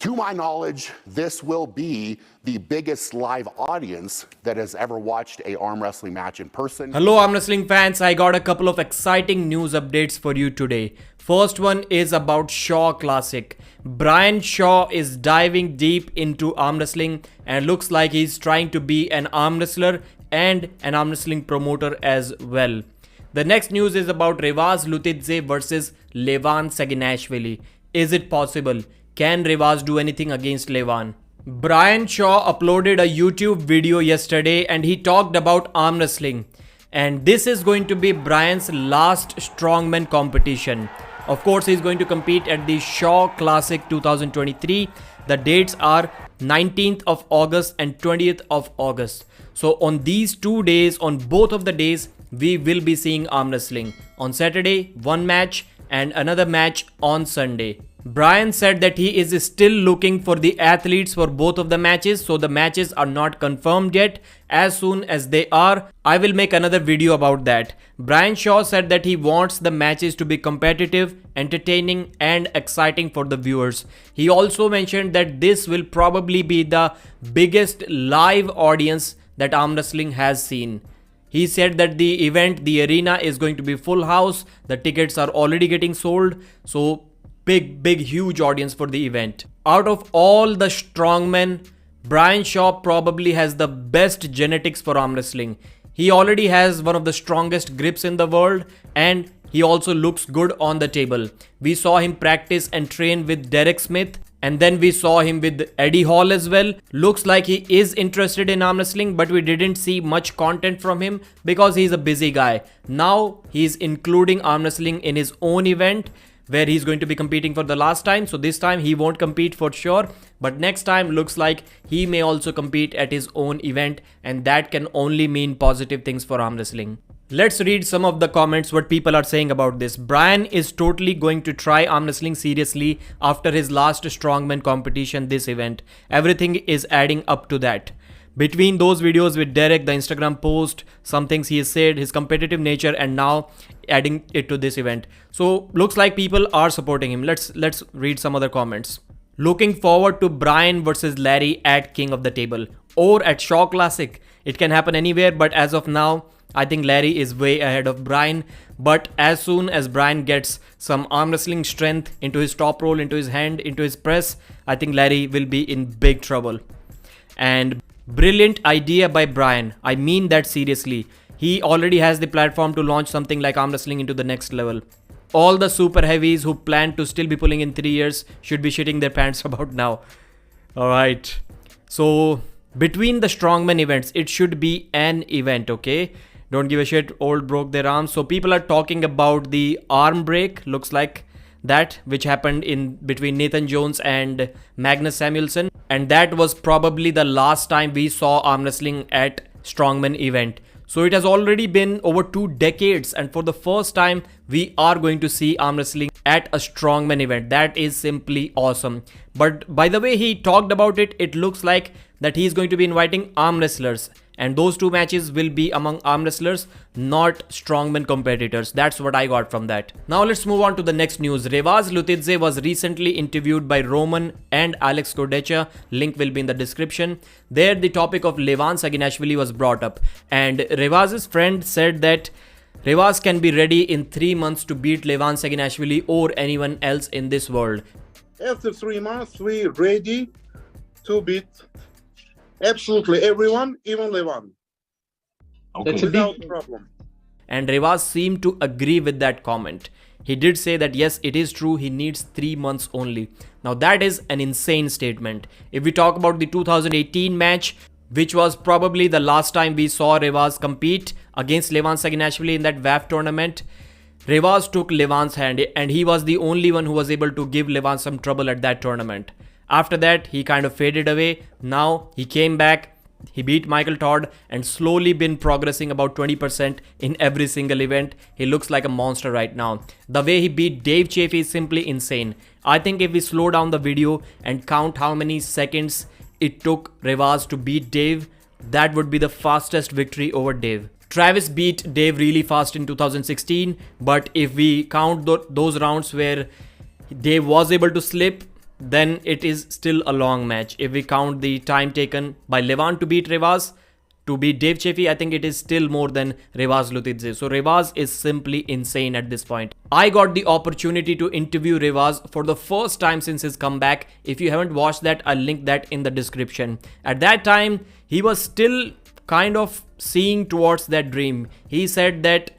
To my knowledge, this will be the biggest live audience that has ever watched a arm wrestling match in person. Hello arm wrestling fans, I got a couple of exciting news updates for you today. First one is about Shaw Classic. Brian Shaw is diving deep into arm wrestling and looks like he's trying to be an arm wrestler and an arm wrestling promoter as well. The next news is about Revaz Lutidze versus Levan Saginashvili. Is it possible? Can Revaz do anything against Levan? Brian Shaw uploaded a YouTube video yesterday and he talked about arm wrestling. And this is going to be Brian's last Strongman competition. Of course, he's going to compete at the Shaw Classic 2023. The dates are 19th of August and 20th of August. So on these 2 days, on both of the days, we will be seeing arm wrestling. On Saturday, one match and another match on Sunday. Brian said that he is still looking for the athletes for both of the matches, so the matches are not confirmed yet. As soon as they are, I will make another video about that. Brian Shaw said that he wants the matches to be competitive, entertaining and exciting for the viewers. He also mentioned that this will probably be the biggest live audience that arm wrestling has seen. He said that the event, the arena is going to be full house. The tickets are already getting sold. So big huge audience for the event. Out of all the strongmen, Brian Shaw probably has the best genetics for arm wrestling. He already has one of the strongest grips in the world and he also looks good on the table. We saw him practice and train with Derek Smith and then we saw him with Eddie Hall as well. Looks like he is interested in arm wrestling, but we didn't see much content from him because he's a busy guy. Now he's including arm wrestling in his own event where he's going to be competing for the last time. So this time he won't compete for sure, but next time looks like he may also compete at his own event, and that can only mean positive things for arm wrestling. Let's read some of the comments what people are saying about this. Brian is totally going to try arm wrestling seriously after his last strongman competition this event. Everything is adding up to that. Between those videos with Derek, the Instagram post, some things he has said, his competitive nature, and now adding it to this event. So looks like people are supporting him. Let's read some other comments. Looking forward to Brian versus Larry at King of the Table or at Shaw Classic. It can happen anywhere, but as of now, I think Larry is way ahead of Brian. But as soon as Brian gets some arm wrestling strength into his top roll, into his hand, into his press, I think Larry will be in big trouble. And brilliant idea by Brian. I mean that seriously. He already has the platform to launch something like arm wrestling into the next level. All the super heavies who plan to still be pulling in 3 years should be shitting their pants about now. Alright. So between the strongman events, it should be an event, okay? Don't give a shit, old broke their arms. So people are talking about the arm break, looks like that, which happened in between Nathan Jones and Magnus Samuelsson. And that was probably the last time we saw arm wrestling at strongman event. So it has already been over 2 decades, and for the first time we are going to see arm wrestling at a strongman event. That is simply awesome. But by the way he talked about it, it looks like that he is going to be inviting arm wrestlers, and those 2 matches will be among arm wrestlers, not strongman competitors. That's what I got from that. Now let's move on to the next news. Revaz Lutidze was recently interviewed by Roman and Alex Kodecha. Link will be in the description. There the topic of Levan Saginashvili was brought up, and Revaz's friend said that Revaz can be ready in 3 months to beat Levan Saginashvili or anyone else in this world. After 3 months, we're ready to beat absolutely everyone, even Levan. Okay. Without problem. And Revaz seemed to agree with that comment. He did say that yes, it is true, he needs 3 months only. Now that is an insane statement. If we talk about the 2018 match, which was probably the last time we saw Revaz compete against Levan Saginashvili in that WAF tournament, Revaz took Levan's hand and he was the only one who was able to give Levan some trouble at that tournament. After that, he kind of faded away. Now he came back, he beat Michael Todd and slowly been progressing about 20% in every single event. He looks like a monster right now. The way he beat Dave Chaffee is simply insane. I think if we slow down the video and count how many seconds it took Revaz to beat Dave, that would be the fastest victory over Dave. Travis beat Dave really fast in 2016, but if we count those rounds where Dave was able to slip, then it is still a long match. If we count the time taken by Levan to beat Revaz, to beat Dave Chaffee, I think it is still more than Revaz Lutidze. So Revaz is simply insane at this point. I got the opportunity to interview Revaz for the first time since his comeback. If you haven't watched that, I'll link that in the description. At that time, he was still kind of seeing towards that dream. He said that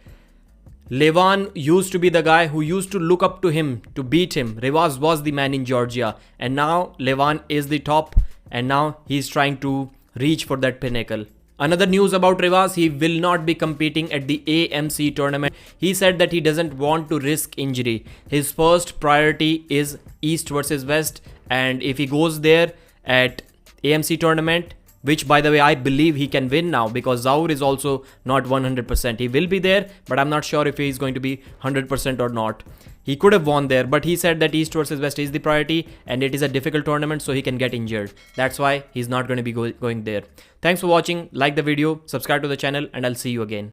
Levan used to be the guy who used to look up to him to beat him. Revaz was the man in Georgia, and now Levan is the top, and now he's trying to reach for that pinnacle. Another news about Revaz, he will not be competing at the AMC tournament. He said that he doesn't want to risk injury. His first priority is East versus West, and if he goes there at AMC tournament, which by the way I believe he can win now because Zaur is also not 100%. He will be there, but I'm not sure if he is going to be 100% or not. He could have won there, but he said that East versus West is the priority and it is a difficult tournament, so he can get injured. That's why he's not going to be going there. Thanks for watching. Like the video, subscribe to the channel, and I'll see you again.